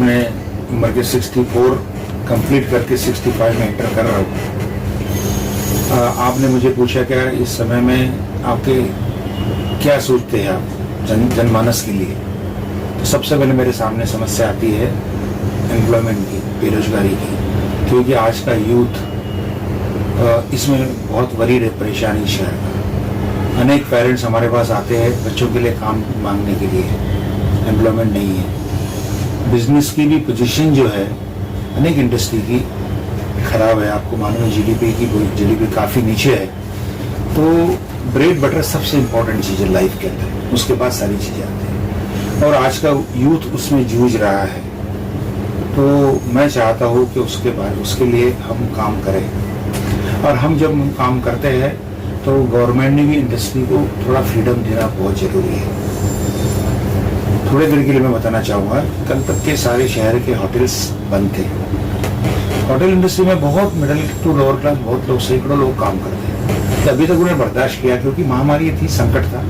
अपने उम्र के 64 कंप्लीट करके 65 में एंटर कर रहा हूँ। आपने मुझे पूछा क्या इस समय में आपके क्या सोचते हैं आप जनमानस के लिए, तो सबसे पहले मेरे सामने समस्या आती है एम्प्लॉयमेंट की, बेरोजगारी की, क्योंकि आज का यूथ इसमें बहुत बड़ी परेशानी शहर का। अनेक पेरेंट्स हमारे पास आते हैं बच्चों के लिए काम मांगने के लिए, एम्प्लॉयमेंट नहीं है। बिजनेस की भी पोजीशन जो है अनेक इंडस्ट्री की खराब है, आपको मालूम है जीडीपी काफ़ी नीचे है। तो ब्रेड बटर सबसे इम्पोर्टेंट चीज़ है लाइफ के अंदर, उसके बाद सारी चीज़ें आती हैं और आज का यूथ उसमें जूझ रहा है। तो मैं चाहता हूँ कि उसके लिए हम काम करें, और हम जब काम करते हैं तो गवर्नमेंट ने भी इंडस्ट्री को थोड़ा फ्रीडम देना बहुत ज़रूरी है। थोड़ी देर के लिए मैं बताना चाहूँगा, कल तक के सारे शहर के होटल्स बंद थे। होटल इंडस्ट्री में बहुत मिडिल टू लोअर क्लास बहुत लोग, सैकड़ों लोग काम करते हैं। तो अभी तक उन्हें बर्दाश्त किया क्योंकि महामारी थी, संकट था।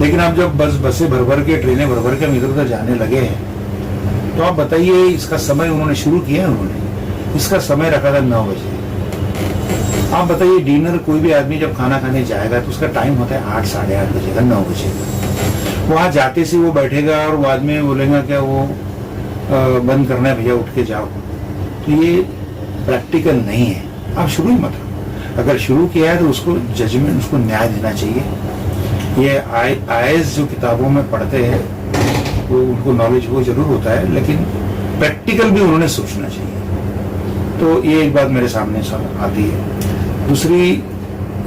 लेकिन अब जब बसें भर के, ट्रेनें भर के हम इधर उधर जाने लगे हैं, तो आप बताइए इसका समय उन्होंने शुरू किया है, उन्होंने इसका समय रखा था 9 बजे। आप बताइए डिनर कोई भी आदमी जब खाना खाने जाएगा तो उसका टाइम होता है 8 साढ़े 8 बजे का, 9 बजे का। वहाँ जाते से वो बैठेगा और वो आदमी बोलेगा क्या वो बंद करना है भैया, उठ के जाओ। तो ये प्रैक्टिकल नहीं है। आप शुरू ही मत करो, अगर शुरू किया है तो उसको जजमेंट, उसको न्याय देना चाहिए। ये आईएएस जो किताबों में पढ़ते हैं वो उनको नॉलेज वो जरूर होता है, लेकिन प्रैक्टिकल भी उन्होंने सोचना चाहिए। तो ये एक बात मेरे सामने आती है। दूसरी,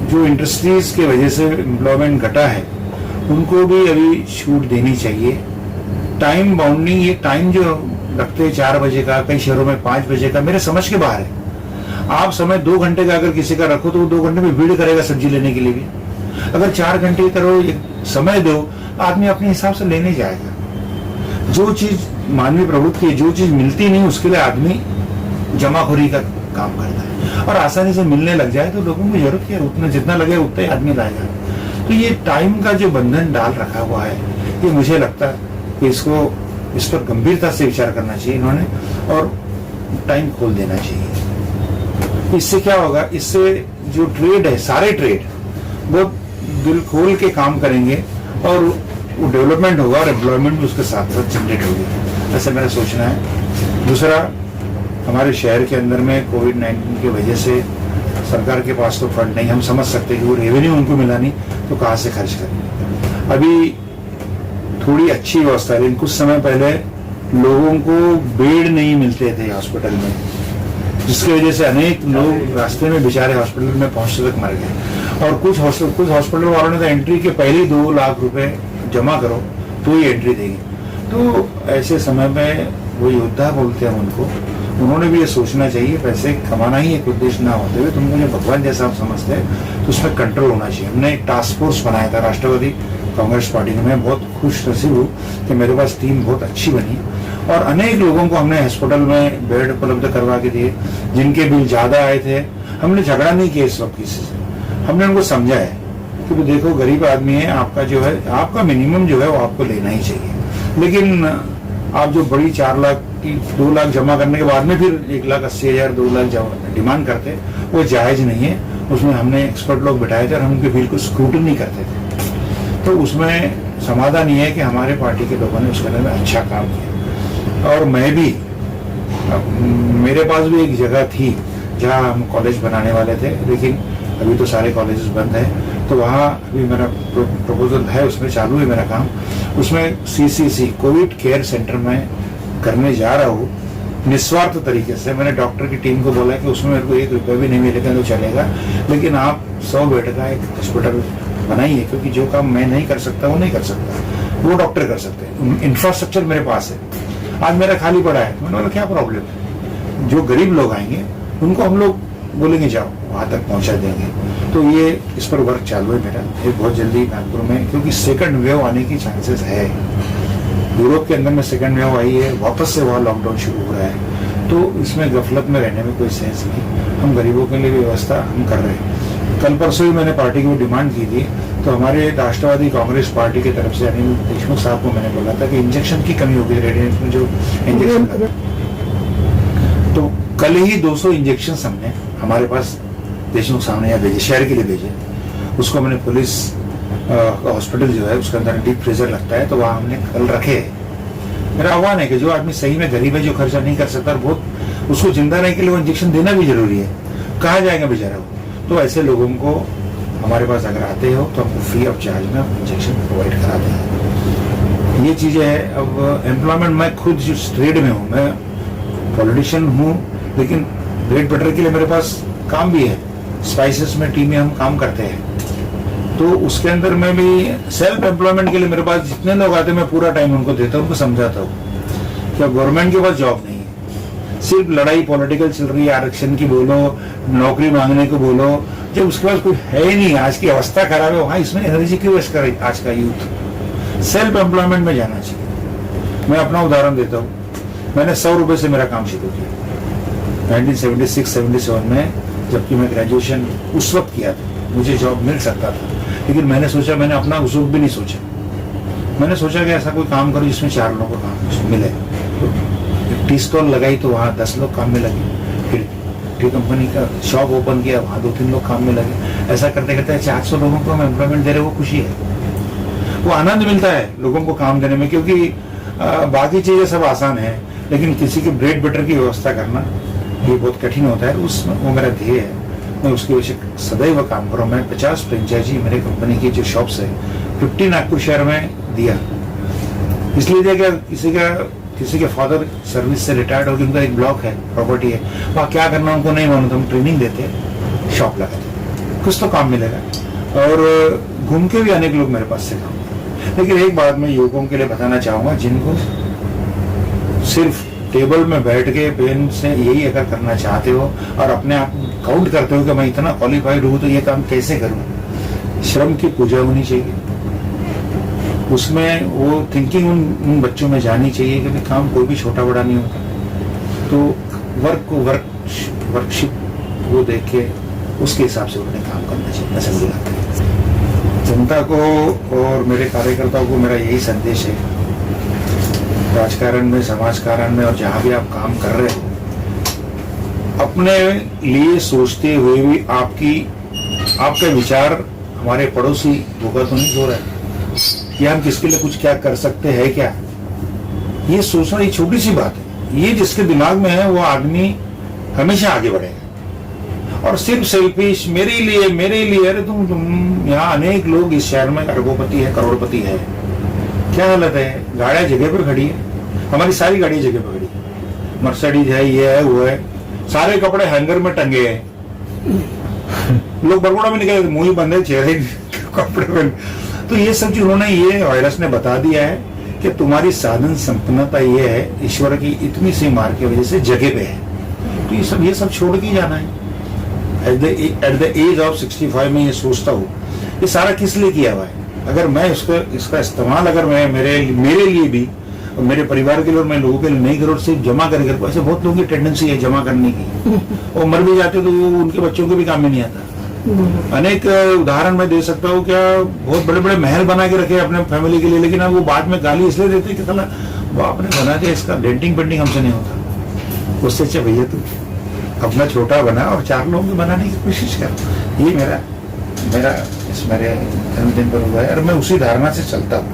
जो इंडस्ट्रीज के वजह से एम्प्लॉयमेंट घटा है उनको भी अभी छूट देनी चाहिए। टाइम बाउंडिंग, ये टाइम जो रखते हैं 4 बजे का, कई शहरों में 5 बजे का, मेरे समझ के बाहर है। आप समय 2 घंटे का अगर किसी का रखो तो वो 2 घंटे में भीड़ करेगा सब्जी लेने के लिए भी। अगर 4 घंटे करो, समय दो, आदमी अपने हिसाब से लेने जाएगा। जो चीज मानवीय प्रवृत्ति है, जो चीज मिलती नहीं उसके लिए आदमी जमाखोरी का काम करता है, और आसानी से मिलने लग जाए तो लोगों को जरूरत क्या है, उतना जितना लगे उतना ही आदमी लाएगा। तो ये टाइम का जो बंधन डाल रखा हुआ है, ये मुझे लगता है कि इस पर गंभीरता से विचार करना चाहिए इन्होंने, और टाइम खोल देना चाहिए। इससे क्या होगा, इससे जो ट्रेड है, सारे ट्रेड वो दिल खोल के काम करेंगे और वो डेवलपमेंट होगा और एम्प्लॉयमेंट भी उसके साथ साथ जनरेट होगी, ऐसा मेरा सोचना है। दूसरा, हमारे शहर के अंदर में कोविड-19 की वजह से सरकार के पास तो फंड नहीं, हम समझ सकते कि वो रेवेन्यू उनको मिला नहीं तो कहाँ से खर्च करेंगे। अभी थोड़ी अच्छी व्यवस्था है, लेकिन कुछ समय पहले लोगों को बेड नहीं मिलते थे हॉस्पिटल में, जिसकी वजह से अनेक लोग रास्ते में बेचारे हॉस्पिटल में पहुंचते तक मर गए। और कुछ हॉस्पिटल वालों ने तो एंट्री के पहले ही 2 लाख रुपए जमा करो तो ही एंट्री देंगे। तो ऐसे समय में वो योद्धा बोलते हैं उनको, उन्होंने भी ये सोचना चाहिए, पैसे कमाना ही एक उद्देश्य ना होते हुए तुमको जो भगवान जैसा आप समझते हैं तो उसमें कंट्रोल होना चाहिए। हमने एक टास्क फोर्स बनाया था राष्ट्रवादी कांग्रेस पार्टी में, मैं बहुत खुश नसीब हूँ कि मेरे पास टीम बहुत अच्छी बनी और अनेक लोगों को हमने हॉस्पिटल में बेड उपलब्ध करवा के दिए। जिनके बिल ज्यादा आए थे, हमने झगड़ा नहीं किया इस वक्त किसी से, हमने उनको समझाया कि देखो गरीब आदमी है, आपका जो है, आपका मिनिमम जो है वो आपको लेना ही चाहिए। लेकिन आप जो बड़ी 4 लाख की 2 लाख जमा करने के बाद में फिर 1,80,000 2 लाख डिमांड करते, वो जायज नहीं है। उसमें हमने एक्सपर्ट लोग बिठाए थे और हम उनके बिल को स्क्रूटनी करते थे। तो उसमें समाधान ये है कि हमारे पार्टी के लोगों ने उसके अंदर में अच्छा काम किया। और मैं भी, मेरे पास भी एक जगह थी जहाँ हम कॉलेज बनाने वाले थे, लेकिन अभी तो सारे कॉलेजेस बंद है। तो वहाँ अभी मेरा प्रपोजल है, उसमें चालू है मेरा काम। उसमें सीसीसी कोविड केयर सेंटर में करने जा रहा हूँ निस्वार्थ तरीके से। मैंने डॉक्टर की टीम को बोला कि उसमें मेरे को 1 रुपया भी नहीं मिलेगा तो चलेगा, लेकिन आप 100 बेड का एक हॉस्पिटल बनाइए, क्योंकि जो काम मैं नहीं कर सकता वो नहीं कर सकता, वो डॉक्टर कर सकते हैं। इंफ्रास्ट्रक्चर मेरे पास है, आज मेरा खाली पड़ा है। मैंने बोला क्या प्रॉब्लम है, जो गरीब लोग आएंगे उनको हम लोग बोलेंगे जाओ वहां तक पहुंचा देंगे। तो ये इस पर वर्क चालू है मेरा, ये बहुत जल्दी नागपुर में, क्योंकि सेकंड वेव आने की चांसेस है। यूरोप के अंदर में सेकंड वेव आई है, वापस से वहाँ लॉकडाउन शुरू हो रहा है। तो इसमें गफलत में रहने में कोई सेंस नहीं। हम गरीबों के लिए व्यवस्था हम कर रहे हैं। कल परसों ही मैंने पार्टी को डिमांड की थी, तो हमारे राष्ट्रवादी कांग्रेस पार्टी की तरफ से अनिल देशमुख साहब को मैंने बोला था कि इंजेक्शन की कमी हो गई रेडियंट में, जो इंजेक्शन तो कल ही 200 इंजेक्शन हमने हमारे पास देशमुख साहब ने यहाँ भेजे, शहर के लिए भेजे। उसको हमने पुलिस हॉस्पिटल जो है उसके अंदर डीप फ्रीजर लगता है, तो वहाँ हमने कल रखे। मेरा आह्वान है कि जो आदमी सही में गरीब है, जो खर्चा नहीं कर सकता, बहुत उसको जिंदा रहने के लिए वो इंजेक्शन देना भी जरूरी है। कहाँ जाएगा बेचारा वो? तो ऐसे लोगों को हमारे पास अगर आते हो तो हमको फ्री ऑफ चार्ज में इंजेक्शन प्रोवाइड कराते हैं। ये चीजें है। अब एम्प्लॉयमेंट, मैं खुद जो ट्रेड में हूँ, मैं पॉलिटिशियन हूँ, लेकिन ब्रेड बटर के लिए मेरे पास काम भी है। स्पाइसेस में टीम में हम काम करते हैं, तो उसके अंदर मैं भी सेल्फ एम्प्लॉयमेंट के लिए मेरे पास जितने लोग आते हैं मैं पूरा टाइम उनको देता हूँ, उनको समझाता हूँ कि गवर्नमेंट के पास जॉब नहीं है। सिर्फ लड़ाई पॉलिटिकल चल रही है, आरक्षण की बोलो, नौकरी मांगने को बोलो, जब उसके पास कुछ है ही नहीं, आज की अवस्था खराब है, वहां इसमें एनर्जी क्यों वेस्ट करे? आज का यूथ सेल्फ एम्प्लॉयमेंट में जाना चाहिए। मैं अपना उदाहरण देता हूँ, मैंने 100 रुपए से मेरा काम शुरू किया 1976-77 में, जबकि मैं ग्रेजुएशन उस वक्त किया था, मुझे जॉब मिल सकता था, लेकिन मैंने सोचा, मैंने अपना उस वक्त भी नहीं सोचा, मैंने सोचा कि ऐसा कोई काम करो जिसमें 4 लोगों को काम मिले। तो टी स्टॉल लगाई तो वहाँ 10 लोग काम में लगे, फिर टी कंपनी का शॉप ओपन किया, वहाँ 2-3 लोग काम में लगे। ऐसा करते करते 400 लोगों को हम एम्प्लॉयमेंट दे रहे, वो खुशी है, वो आनंद मिलता है लोगों को काम देने में, क्योंकि बाकी चीजें सब आसान है, लेकिन किसी के ब्रेड बटर की व्यवस्था करना ये बहुत कठिन होता है। उसमें वो मेरा ध्येय है, मैं उसकी वजह से सदैव काम कर रहा हूँ। मैं 50 फ्रेंचाइजी मेरे कंपनी की जो शॉप्स है 50 नागपुर शहर में दिया, इसलिए दिया कि किसी के फादर सर्विस से रिटायर्ड हो गए, उनका एक ब्लॉक है, प्रॉपर्टी है, वहाँ क्या करना उनको नहीं मालूम था, हम ट्रेनिंग देते, शॉप लगाते, कुछ तो काम मिलेगा। और घूम के भी अनेक लोग मेरे पास से काम। लेकिन एक बात मैं युवकों के लिए बताना चाहूंगा, जिनको सिर्फ टेबल में बैठ के पेन से यही अगर करना चाहते हो और अपने आप काउंट करते हो कि मैं इतना क्वालिफाइड हूं तो ये काम कैसे करूं, श्रम की पूजा होनी चाहिए। उसमें वो थिंकिंग उन बच्चों में जानी चाहिए कि काम कोई भी छोटा बड़ा नहीं होता। तो वर्कशिप वो देख के उसके हिसाब से उन्हें काम करना चाहिए। मैं समझ जनता को और मेरे कार्यकर्ताओं को मेरा यही संदेश है, राजकारण में, समाजकारण में और जहां भी आप काम कर रहे हो, अपने लिए सोचते हुए भी आपका विचार हमारे पड़ोसी होगा तो नहीं हो रहा है कि हम किसके लिए कुछ क्या कर सकते हैं क्या, ये सोचना एक छोटी सी बात है। ये जिसके दिमाग में है वो आदमी हमेशा आगे बढ़ेगा। और सिर्फ सेल्फिश मेरे लिए, अरे तुम यहाँ अनेक लोग इस शहर में अरबोपति है, करोड़पति है, क्या हालत है, गाड़ियां जगह पर खड़ी है, हमारी सारी गाड़ियां जगह पर खड़ी है, मर्सिडीज है, ये है, वो है, सारे कपड़े हैंगर में टंगे हैं, लोग बरगुड़ा में निकले, मुंह ही बंद है, चेहरे कपड़े में। तो ये सब जो उन्होंने, ये वायरस ने बता दिया है कि तुम्हारी साधन संपन्नता ये है ईश्वर की इतनी सी मार की वजह से जगह पे है। तो ये सब छोड़ के जाना है। एट द एज ऑफ 65 में ये सोचता हूँ ये सारा किस लिए किया हुआ है। अगर मैं इसका इस्तेमाल अगर मैं मेरे लिए भी और मेरे परिवार के लिए और मैं लोगों के लिए नहीं करूँ, सिर्फ जमा करके, ऐसे बहुत लोगों की टेंडेंसी है जमा करने की, और मर भी जाते तो उनके बच्चों को भी काम में नहीं आता। अनेक उदाहरण मैं दे सकता हूँ, क्या बहुत बड़े बड़े महल बना के रखे अपने फैमिली के लिए, लेकिन अब वो बाद में गाली इसलिए देते कि साला वो आपने बना दिया, इसका डेंटिंग पेंटिंग हमसे नहीं होता। उससे अच्छा भैया तू अपना छोटा बना और 4 लोगों को बनाने की कोशिश कर। ये मेरा जन्मदिन पर हुआ है और मैं उसी धारणा से चलता हूँ।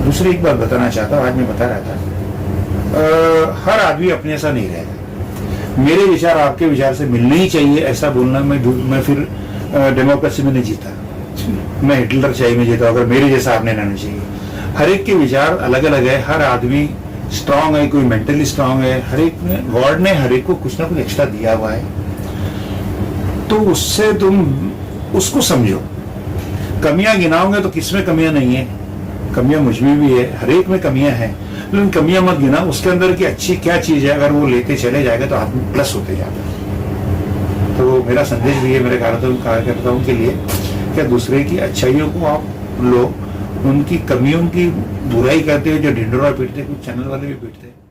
दूसरी एक बात बताना चाहता हूँ, आज मैं बता रहा था, हर आदमी अपने ऐसा नहीं रहेगा। मेरे विचार आपके विचार से मिलने ही चाहिए, ऐसा बोलना मैं फिर डेमोक्रेसी में नहीं जीता, मैं हिटलर चाहिए में जीता अगर मेरे जैसा आपने रहना चाहिए। हर एक के विचार अलग अलग है, हर आदमी स्ट्रांग है, कोई मेंटली स्ट्रांग है, हर एक ने, गॉड ने हर एक को कुछ ना कुछ एक्स्ट्रा दिया हुआ है, तो उससे तुम उसको समझो। कमियां गिनाओगे तो किसमें कमियां नहीं है, कमियां मुझ में भी है, हर एक में कमियां हैं, लेकिन कमियां मत गिना, उसके अंदर की अच्छी क्या चीज है, अगर वो लेते चले जाएगा तो आदमी प्लस होते जाएगा। तो मेरा संदेश भी है मेरे कार्यकर्ताओं के लिए, क्या दूसरे की अच्छाइयों को आप लोग उनकी कमियों की बुराई करते हो, जो ढिंढोरा पीटते, कुछ चैनल वाले भी पीटते।